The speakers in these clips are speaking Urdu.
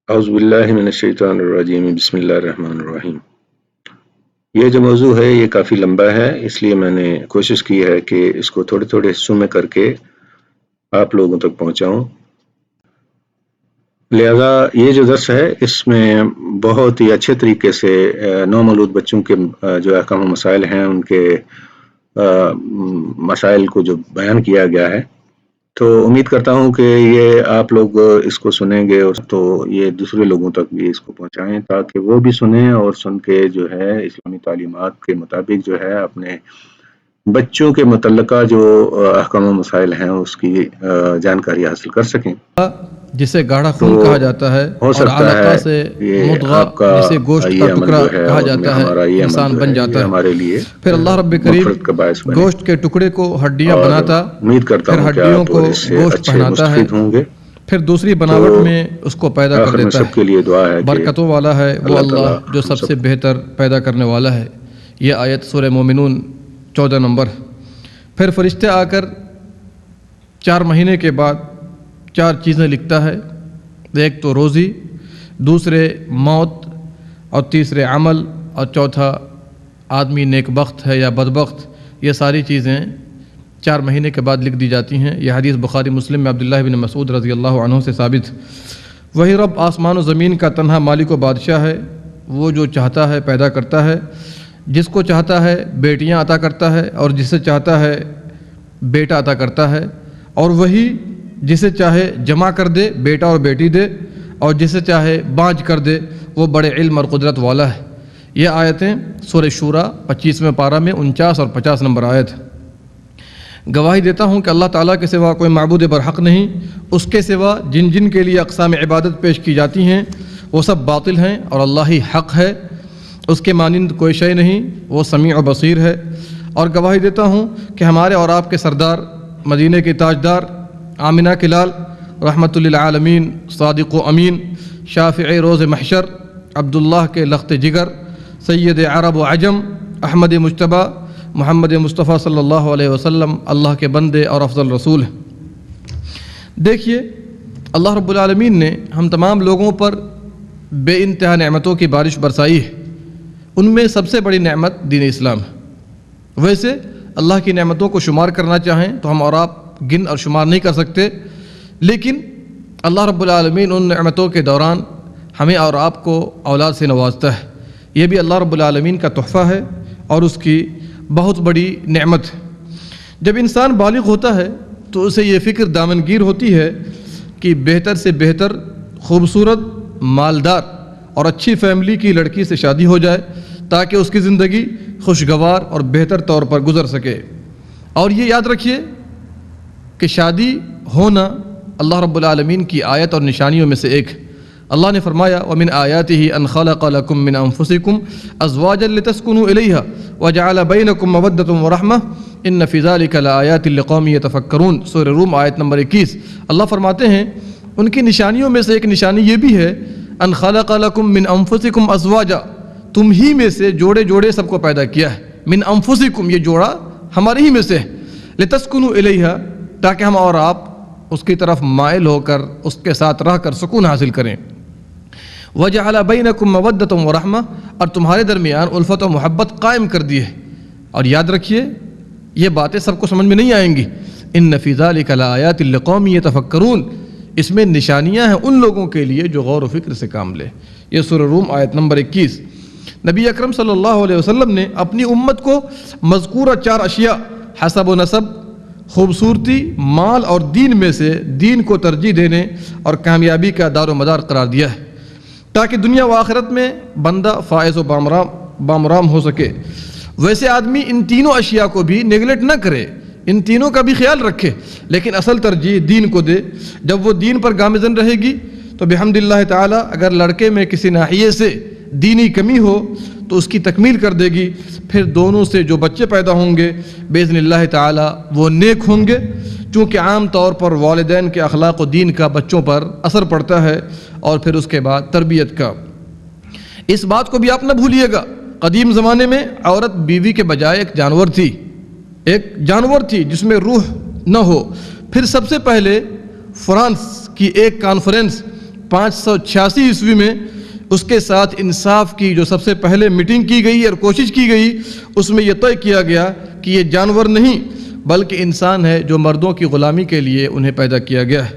اعوذ باللہ من الشیطان الرجیم بسم اللہ الرحمن الرحیم۔ یہ جو موضوع ہے یہ کافی لمبا ہے، اس لیے میں نے کوشش کی ہے کہ اس کو تھوڑے تھوڑے حصوں میں کر کے آپ لوگوں تک پہنچاؤں۔ لہذا یہ جو درس ہے اس میں بہت ہی اچھے طریقے سے نومولود بچوں کے جو احکام و مسائل ہیں ان کے مسائل کو جو بیان کیا گیا ہے، تو امید کرتا ہوں کہ یہ آپ لوگ اس کو سنیں گے تو یہ دوسرے لوگوں تک بھی اس کو پہنچائیں تاکہ وہ بھی سنیں اور سن کے جو ہے اسلامی تعلیمات کے مطابق جو ہے اپنے بچوں کے متعلقہ جو احکام و مسائل ہیں اس کی جانکاری حاصل کر سکیں۔ جسے گاڑھا خون کہا جاتا ہے ہو اور سکتا علقہ ہے سے یہ مضغہ آپ کا جسے گوشت کا یہ عمل ٹکڑا جو ہے کہا اور جاتا ہمارا ہے یہ عمل انسان جو بن ہے جاتا یہ ہے۔ ہمارے لیے پھر اللہ رب کریم مغفرت کا باعث بنے، گوشت کے ٹکڑے کو ہڈیاں اور بناتا، امید کرتا پھر ہوں کہ ہڈیوں آپ کو اس سے گوشت اچھے پہناتا ہے، مستفید ہوں گے۔ پھر دوسری بناوٹ میں اس کو پیدا کر آخر میں دیتا سب ہے۔ کے لیے دعا ہے کہ برکتوں والا ہے وہ اللہ تعالیٰ اللہ جو ہم سب سب سے بہتر پیدا کرنے والا ہے۔ یہ آیت سورہ مومنون 14 نمبر۔ پھر فرشتے آ کر 4 مہینے کے بعد 4 چیزیں لکھتا ہے، ایک تو روزی، دوسرے موت، اور تیسرے عمل، اور چوتھا آدمی نیک بخت ہے یا بدبخت۔ یہ ساری چیزیں 4 مہینے کے بعد لکھ دی جاتی ہیں۔ یہ حدیث بخاری مسلم میں عبداللہ بن مسعود رضی اللہ عنہ سے ثابت۔ وہی رب آسمان و زمین کا تنہا مالک و بادشاہ ہے، وہ جو چاہتا ہے پیدا کرتا ہے، جس کو چاہتا ہے بیٹیاں عطا کرتا ہے اور جسے چاہتا ہے بیٹا عطا کرتا ہے، اور وہی جسے چاہے جمع کر دے بیٹا اور بیٹی دے، اور جسے چاہے بانجھ کر دے، وہ بڑے علم اور قدرت والا ہے۔ یہ آیتیں سورہ شورا 25ویں پارہ میں 49 اور 50 نمبر آیت۔ گواہی دیتا ہوں کہ اللہ تعالیٰ کے سوا کوئی معبود برحق نہیں، اس کے سوا جن جن کے لیے اقسام عبادت پیش کی جاتی ہیں وہ سب باطل ہیں، اور اللہ ہی حق ہے، اس کے مانند کوئی شے نہیں، وہ سمیع و بصیر ہے۔ اور گواہی دیتا ہوں کہ ہمارے اور آپ کے سردار، مدینہ کے تاجدار، آمنہ کے لال، رحمت للعالمین، صادق و امین، شافع روز محشر، عبداللہ کے لخت جگر، سید عرب و عجم، احمد مجتبیٰ، محمد مصطفیٰ صلی اللہ علیہ وسلم اللہ کے بندے اور افضل رسول ہیں۔ دیکھیے، اللہ رب العالمین نے ہم تمام لوگوں پر بے انتہا نعمتوں کی بارش برسائی ہے۔ ان میں سب سے بڑی نعمت دین اسلام ہے۔ ویسے اللہ کی نعمتوں کو شمار کرنا چاہیں تو ہم اور آپ گن اور شمار نہیں کر سکتے، لیکن اللہ رب العالمین ان نعمتوں کے دوران ہمیں اور آپ کو اولاد سے نوازتا ہے۔ یہ بھی اللہ رب العالمین کا تحفہ ہے اور اس کی بہت بڑی نعمت ہے۔ جب انسان بالغ ہوتا ہے تو اسے یہ فکر دامنگیر ہوتی ہے کہ بہتر سے بہتر، خوبصورت، مالدار اور اچھی فیملی کی لڑکی سے شادی ہو جائے تاکہ اس کی زندگی خوشگوار اور بہتر طور پر گزر سکے۔ اور یہ یاد رکھیے کہ شادی ہونا اللہ رب العالمین کی آیت اور نشانیوں میں سے ایک ہے۔ اللہ نے فرمایا وَمِنْ آيَاتِهِ أَنْ خَلَقَ لَكُم مِّنْ أَنفُسِكُمْ أَزْوَاجًا لِتَسْكُنُوا إِلَيْهَا وَجَعَلَ بَيْنَكُم مَّوَدَّةً وَرَحْمَةً إِنَّ فِي ذَلِكَ لَآيَاتٍ لِقَوْمٍ يَتَفَكَّرُونَ۔ سورہ روم آیت نمبر 21۔ اللہ فرماتے ہیں ان کی نشانیوں میں سے ایک نشانی یہ بھی ہے أَنْ خَلَقَ لَكُم مِّنْ أَنفُسِكُمْ أَزْوَاجًا، تم ہی میں سے جوڑے جوڑے سب کو پیدا کیا ہے۔ من انفسکم، یہ جوڑا ہمارے ہی میں سے ہے۔ لِتَسْكُنُوا إِلَيْهَا، تاکہ ہم اور آپ اس کی طرف مائل ہو کر اس کے ساتھ رہ کر سکون حاصل کریں۔ وَجَعَلَ بَيْنَكُم مَّوَدَّةً وَرَحْمَةً، اور تمہارے درمیان الفت و محبت قائم کر دی ہے۔ اور یاد رکھیے یہ باتیں سب کو سمجھ میں نہیں آئیں گی۔ إِنَّ فِي ذَلِكَ لَآيَاتٍ لِقَوْمٍ يَتَفَكَّرُونَ، اس میں نشانیاں ہیں ان لوگوں کے لیے جو غور و فکر سے کام لے۔ یہ سورہ روم آیت نمبر 21۔ نبی اکرم صلی اللہ علیہ وسلم نے اپنی امت کو مذکورہ 4 اشیاء، حسب و نسب، خوبصورتی، مال اور دین میں سے دین کو ترجیح دینے اور کامیابی کا دار و مدار قرار دیا ہے تاکہ دنیا و آخرت میں بندہ فائز و بامرام ہو سکے۔ ویسے آدمی ان تینوں اشیاء کو بھی نیگلیکٹ نہ کرے، ان تینوں کا بھی خیال رکھے، لیکن اصل ترجیح دین کو دے۔ جب وہ دین پر گامزن رہے گی تو بحمد اللہ تعالی اگر لڑکے میں کسی ناحیے سے دینی کمی ہو تو اس کی تکمیل کر دے گی۔ پھر دونوں سے جو بچے پیدا ہوں گے باذن اللہ تعالی وہ نیک ہوں گے، چونکہ عام طور پر والدین کے اخلاق و دین کا بچوں پر اثر پڑتا ہے، اور پھر اس کے بعد تربیت کا۔ اس بات کو بھی آپ نہ بھولیے گا، قدیم زمانے میں عورت بیوی کے بجائے ایک جانور تھی جس میں روح نہ ہو۔ پھر سب سے پہلے فرانس کی ایک کانفرنس 586 عیسوی میں اس کے ساتھ انصاف کی جو سب سے پہلے میٹنگ کی گئی اور کوشش کی گئی، اس میں یہ طے کیا گیا کہ یہ جانور نہیں بلکہ انسان ہے جو مردوں کی غلامی کے لیے انہیں پیدا کیا گیا ہے۔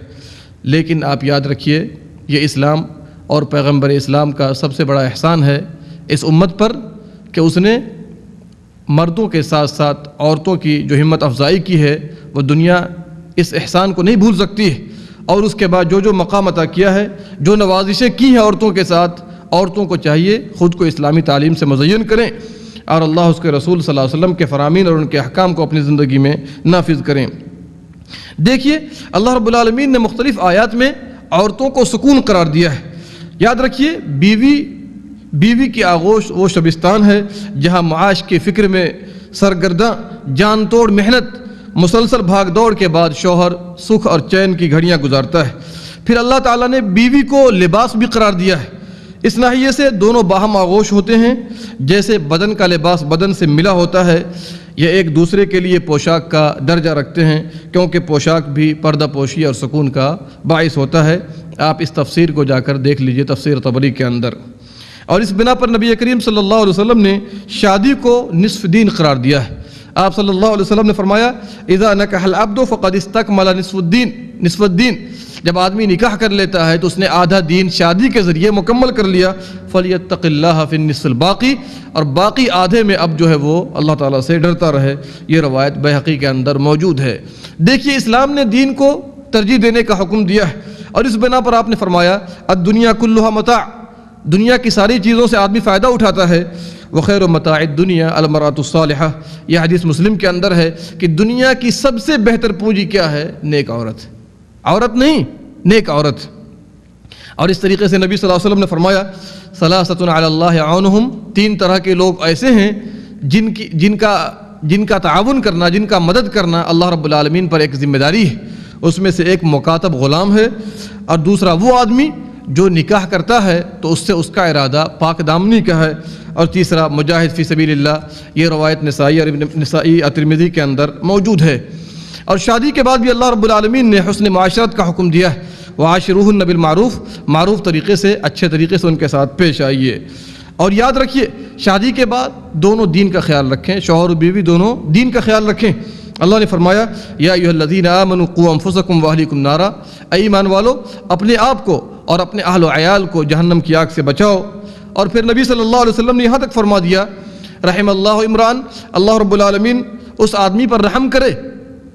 لیکن آپ یاد رکھیے، یہ اسلام اور پیغمبر اسلام کا سب سے بڑا احسان ہے اس امت پر کہ اس نے مردوں کے ساتھ ساتھ عورتوں کی جو ہمت افزائی کی ہے، وہ دنیا اس احسان کو نہیں بھول سکتی ہے۔ اور اس کے بعد جو مقام عطا کیا ہے، جو نوازشیں کی ہیں عورتوں کے ساتھ، عورتوں کو چاہیے خود کو اسلامی تعلیم سے مزین کریں اور اللہ اس کے رسول صلی اللہ علیہ وسلم کے فرامین اور ان کے احکام کو اپنی زندگی میں نافذ کریں۔ دیکھیے اللہ رب العالمین نے مختلف آیات میں عورتوں کو سکون قرار دیا ہے۔ یاد رکھیے، بیوی کی آغوش وہ شبستان ہے جہاں معاش کی فکر میں سرگرداں جان توڑ محنت مسلسل بھاگ دوڑ کے بعد شوہر سکھ اور چین کی گھڑیاں گزارتا ہے۔ پھر اللہ تعالیٰ نے بیوی کو لباس بھی قرار دیا ہے، اس ناحیے سے دونوں باہم آغوش ہوتے ہیں۔ جیسے بدن کا لباس بدن سے ملا ہوتا ہے، یہ ایک دوسرے کے لیے پوشاک کا درجہ رکھتے ہیں، کیونکہ پوشاک بھی پردہ پوشی اور سکون کا باعث ہوتا ہے۔ آپ اس تفسیر کو جا کر دیکھ لیجئے تفسیر طبری کے اندر۔ اور اس بنا پر نبی کریم صلی اللہ علیہ وسلم نے شادی کو نصف دین قرار دیا ہے۔ آپ صلی اللہ علیہ وسلم نے فرمایا اذا نکح العبد فقد استکمل نصف الدین، جب آدمی نکاح کر لیتا ہے تو اس نے آدھا دین شادی کے ذریعے مکمل کر لیا۔ فلیتق اللہ فی النصف الباقی، اور باقی آدھے میں اب جو ہے وہ اللہ تعالیٰ سے ڈرتا رہے۔ یہ روایت بیہقی کے اندر موجود ہے۔ دیکھیے اسلام نے دین کو ترجیح دینے کا حکم دیا ہے، اور اس بنا پر آپ نے فرمایا الدنیا کلھا متاع، دنیا کی ساری چیزوں سے آدمی فائدہ اٹھاتا ہے۔ وخیر متاع الدنیا المرأۃ الصالحہ، یہ حدیث مسلم کے اندر ہے کہ دنیا کی سب سے بہتر پونجی کیا ہے؟ نیک عورت، عورت نہیں، نیک عورت۔ اور اس طریقے سے نبی صلی اللہ علیہ وسلم نے فرمایا ثلاثۃ علی اللہ عونہم، 3 طرح کے لوگ ایسے ہیں جن کا تعاون کرنا، جن کا مدد کرنا اللہ رب العالمین پر ایک ذمہ داری ہے۔ اس میں سے ایک مکاتب غلام ہے، اور دوسرا وہ آدمی جو نکاح کرتا ہے تو اس سے اس کا ارادہ پاک دامنی کا ہے، اور تیسرا مجاہد فی سبیل اللہ۔ یہ روایت نسائی اور نسائی ترمذی کے اندر موجود ہے۔ اور شادی کے بعد بھی اللہ رب العالمین نے حسن معاشرت کا حکم دیا ہے، وعاشروہن بالمعروف، معروف طریقے سے اچھے طریقے سے ان کے ساتھ پیش آئیے۔ اور یاد رکھیے شادی کے بعد دونوں دین کا خیال رکھیں، شوہر و بیوی دونوں دین کا خیال رکھیں۔ اللہ نے فرمایا یا ایھا الذین آمنوا قوا انفسکم واہلیکم نارا، اے ایمان والو اپنے آپ کو اور اپنے اہل و عیال کو جہنم کی آگ سے بچاؤ۔ اور پھر نبی صلی اللہ علیہ وسلم نے یہاں تک فرما دیا رحم اللہ عمران، اللہ رب العالمین اس آدمی پر رحم کرے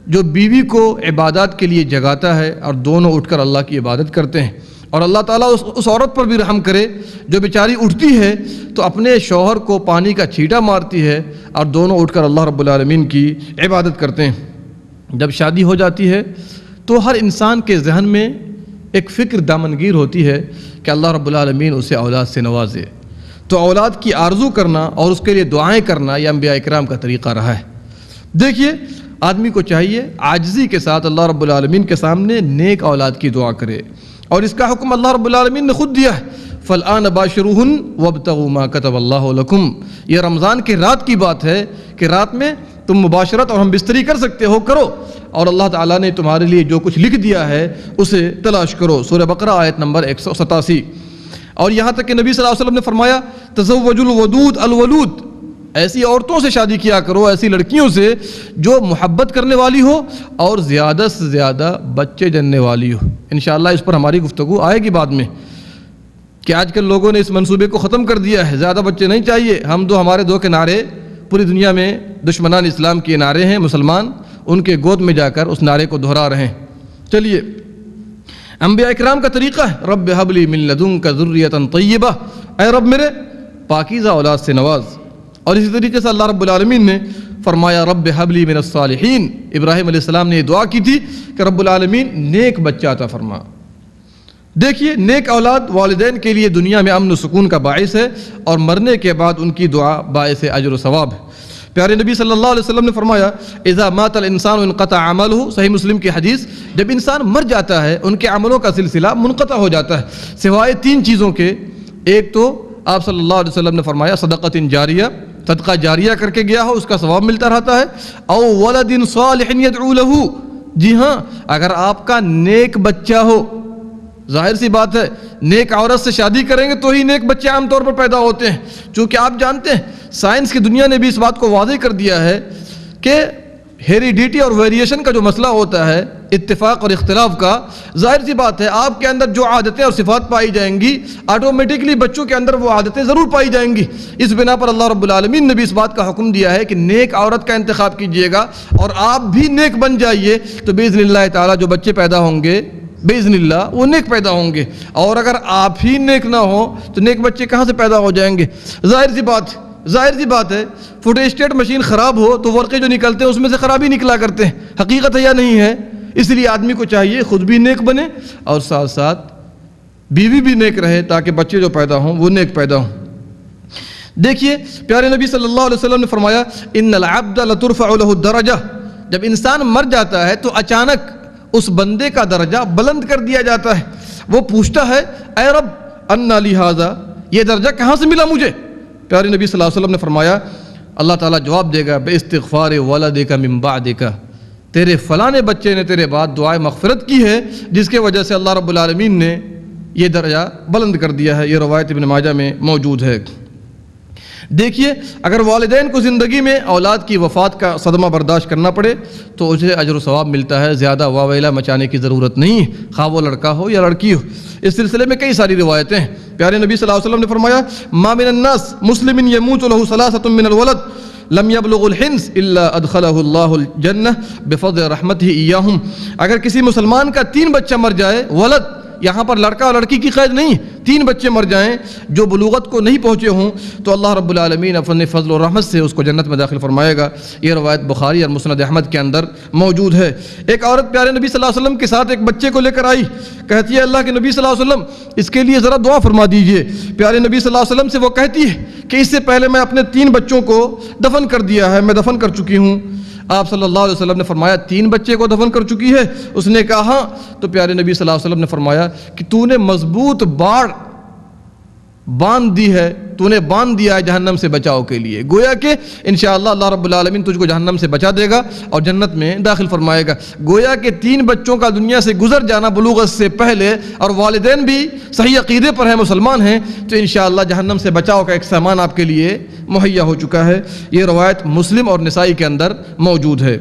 جو بیوی کو عبادات کے لیے جگاتا ہے اور دونوں اٹھ کر اللہ کی عبادت کرتے ہیں۔ اور اللہ تعالیٰ اس عورت پر بھی رحم کرے جو بیچاری اٹھتی ہے تو اپنے شوہر کو پانی کا چھینٹا مارتی ہے اور دونوں اٹھ کر اللہ رب العالمین کی عبادت کرتے ہیں۔ جب شادی ہو جاتی ہے تو ہر انسان کے ذہن میں ایک فکر دامنگیر ہوتی ہے کہ اللہ رب العالمین اسے اولاد سے نوازے، تو اولاد کی آرزو کرنا اور اس کے لیے دعائیں کرنا یہ انبیاء اکرام کا طریقہ رہا ہے۔ دیکھیے آدمی کو چاہیے عاجزی کے ساتھ اللہ رب العالمین کے سامنے نیک اولاد کی دعا کرے، اور اس کا حکم اللہ رب العالمین نے خود دیا ہے فالآن باشروہن وابتغوا ما کتب اللہ لکم۔ یہ رمضان کی رات کی بات ہے کہ رات میں تم مباشرت اور ہم بستری کر سکتے ہو، کرو، اور اللہ تعالیٰ نے تمہارے لیے جو کچھ لکھ دیا ہے اسے تلاش کرو۔ سورہ بقرہ آیت نمبر 187۔ اور یہاں تک کہ نبی صلی اللہ علیہ وسلم نے فرمایا تزوجوا الودود الولود، ایسی عورتوں سے شادی کیا کرو، ایسی لڑکیوں سے جو محبت کرنے والی ہو اور زیادہ سے زیادہ بچے جننے والی ہو۔ انشاءاللہ اس پر ہماری گفتگو آئے گی بعد میں کہ آج کل لوگوں نے اس منصوبے کو ختم کر دیا ہے، زیادہ بچے نہیں چاہیے، ہمارے دو کے نعرے پوری دنیا میں دشمنان اسلام کے نعرے ہیں، مسلمان ان کے گود میں جا کر اس نعرے کو دہرا رہے ہیں۔ چلیے انبیاء اکرام کا طریقہ ہے رب ہب لی من لدنک ذریۃ طیبہ، اے رب میرے پاکیزہ اولاد سے نواز۔ اور اسی طریقے سے اللہ رب العالمین نے فرمایا رب ہب لی من الصالحین، ابراہیم علیہ السلام نے یہ دعا کی تھی کہ رب العالمین نیک بچہ عطا فرما۔ دیکھیے نیک اولاد والدین کے لیے دنیا میں امن و سکون کا باعث ہے، اور مرنے کے بعد ان کی دعا باعث اجر و ثواب ہے۔ پیارے نبی صلی اللہ علیہ وسلم نے فرمایا اذا مات الانسان انقطع عمله، صحیح مسلم کی حدیث، جب انسان مر جاتا ہے ان کے عملوں کا سلسلہ منقطع ہو جاتا ہے سوائے 3 چیزوں کے۔ ایک تو آپ صلی اللہ علیہ وسلم نے فرمایا صدقۃ جاریہ، صدقہ جاریہ کر کے گیا ہو اس کا ثواب ملتا رہتا ہے، او ولد صالح يدعو له، جی ہاں اگر آپ کا نیک بچہ ہو، ظاہر سی بات ہے نیک عورت سے شادی کریں گے تو ہی نیک بچے عام طور پر پیدا ہوتے ہیں، چونکہ آپ جانتے ہیں سائنس کی دنیا نے بھی اس بات کو واضح کر دیا ہے کہ ہیریڈیٹی اور ویریشن کا جو مسئلہ ہوتا ہے، اتفاق اور اختلاف کا، ظاہر سی بات ہے آپ کے اندر جو عادتیں اور صفات پائی جائیں گی آٹومیٹکلی بچوں کے اندر وہ عادتیں ضرور پائی جائیں گی۔ اس بنا پر اللہ رب العالمین نے بھی اس بات کا حکم دیا ہے کہ نیک عورت کا انتخاب کیجئے گا اور آپ بھی نیک بن جائیے، تو باذن اللہ تعالیٰ جو بچے پیدا ہوں گے باذن اللہ وہ نیک پیدا ہوں گے، اور اگر آپ ہی نیک نہ ہوں تو نیک بچے کہاں سے پیدا ہو جائیں گے؟ ظاہر سی بات ہے فوٹوسٹیٹ مشین خراب ہو تو ورقے جو نکلتے ہیں اس میں سے خرابی نکلا کرتے ہیں، حقیقت ہے یا نہیں ہے؟ اس لیے آدمی کو چاہیے خود بھی نیک بنے اور ساتھ ساتھ بیوی بھی نیک رہے تاکہ بچے جو پیدا ہوں وہ نیک پیدا ہوں۔ دیکھیے پیارے نبی صلی اللہ علیہ وسلم نے فرمایا ان العبد لترفع له الدرجہ، جب انسان مر جاتا ہے تو اچانک اس بندے کا درجہ بلند کر دیا جاتا ہے، وہ پوچھتا ہے اے رب انا لی ھذا، یہ درجہ کہاں سے ملا مجھے؟ پیارے نبی صلی اللہ علیہ وسلم نے فرمایا اللہ تعالیٰ جواب دے گا باستغفار ولدک من بعدک، تیرے فلاں بچے نے تیرے بعد دعائے مغفرت کی ہے جس کے وجہ سے اللہ رب العالمین نے یہ درجہ بلند کر دیا ہے۔ یہ روایت ابن ماجہ میں موجود ہے۔ دیکھیے اگر والدین کو زندگی میں اولاد کی وفات کا صدمہ برداشت کرنا پڑے تو اسے اجر و ثواب ملتا ہے، زیادہ واویلا مچانے کی ضرورت نہیں، خواہ وہ لڑکا ہو یا لڑکی ہو۔ اس سلسلے میں کئی ساری روایتیں ہیں۔ پیارے نبی صلی اللہ علیہ وسلم نے فرمایا ما من الناس مسلم يموت له ثلاثة من الولد لم يبلغ الحنس الا ادخله الله الجنہ بفضل رحمته ایاہم، اگر کسی مسلمان کا 3 بچہ مر جائے، ولد یہاں پر لڑکا اور لڑکی کی قید نہیں، 3 بچے مر جائیں جو بلوغت کو نہیں پہنچے ہوں تو اللہ رب العالمین اپنے فضل و رحمت سے اس کو جنت میں داخل فرمائے گا۔ یہ روایت بخاری اور مسند احمد کے اندر موجود ہے۔ ایک عورت پیارے نبی صلی اللہ علیہ وسلم کے ساتھ ایک بچے کو لے کر آئی، کہتی ہے اللہ کے نبی صلی اللہ علیہ وسلم اس کے لیے ذرا دعا فرما دیجئے۔ پیارے نبی صلی اللہ علیہ وسلم سے وہ کہتی ہے کہ اس سے پہلے میں اپنے 3 بچوں کو دفن کر دیا ہے، میں دفن کر چکی ہوں۔ آپ صلی اللہ علیہ وسلم نے فرمایا 3 بچے کو دفن کر چکی ہے؟ اس نے کہا ہاں۔ تو پیارے نبی صلی اللہ علیہ وسلم نے فرمایا کہ تو نے مضبوط باڑ باندھ دی ہے، تو نے باندھ دیا ہے جہنم سے بچاؤ کے لیے، گویا کہ انشاءاللہ اللہ رب العالمین تجھ کو جہنم سے بچا دے گا اور جنت میں داخل فرمائے گا۔ گویا کہ 3 بچوں کا دنیا سے گزر جانا بلوغت سے پہلے اور والدین بھی صحیح عقیدے پر ہیں، مسلمان ہیں، تو انشاءاللہ جہنم سے بچاؤ کا ایک سامان آپ کے لیے مہیا ہو چکا ہے۔ یہ روایت مسلم اور نسائی کے اندر موجود ہے۔